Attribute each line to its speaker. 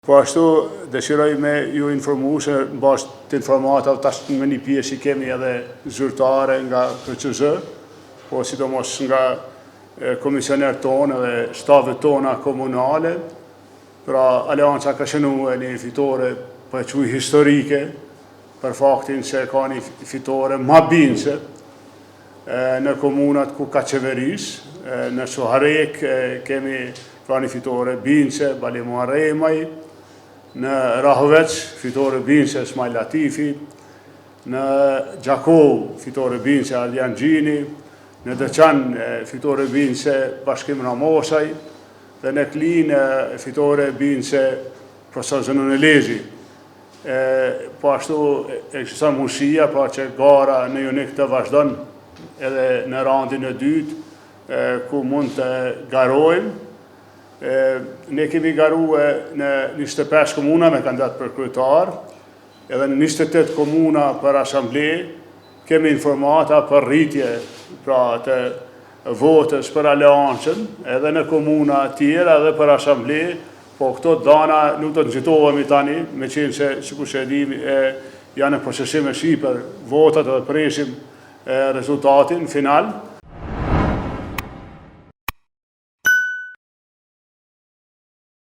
Speaker 1: Po ashtu dëshiroj me ju informu se në bashkë të informatav tash me një pjesë i kemi edhe zyrtare nga PCZ, po sidomos nga komisioner tonë dhe shtafet tona komunale. Pra Aleanca ka shënue një fitore për quj historike, për faktin se ka një fitore ma bince në komunat ku ka qeveris. Në Soharek kemi pra një fitore bince, Balimo Aremaj, në Rahovec, fitore bince Smajl Latifi, në Gjakov, fitore bince Ardian Gjini, në Dëqan, fitore bince Bashkim Ramosaj, dhe në Klin, fitore bince Profesor Zenun Elezi. Po ashtu ekziston mundësia, pra që gara në Jonik të vazhdon edhe në randin e dytë, ku mund të garojmë. Ne kemi garue në 25 komuna me kandidat për kryetar, edhe në 28 komuna për asamble, kemi informata për rritje pra të votës për Aleancën, edhe në komuna tjera edhe për asamble, po këto dana nuk do të nxitohemi tani, me qenë se, sikur se edhim, janë në procesim e shi për votat edhe presim rezultatin final.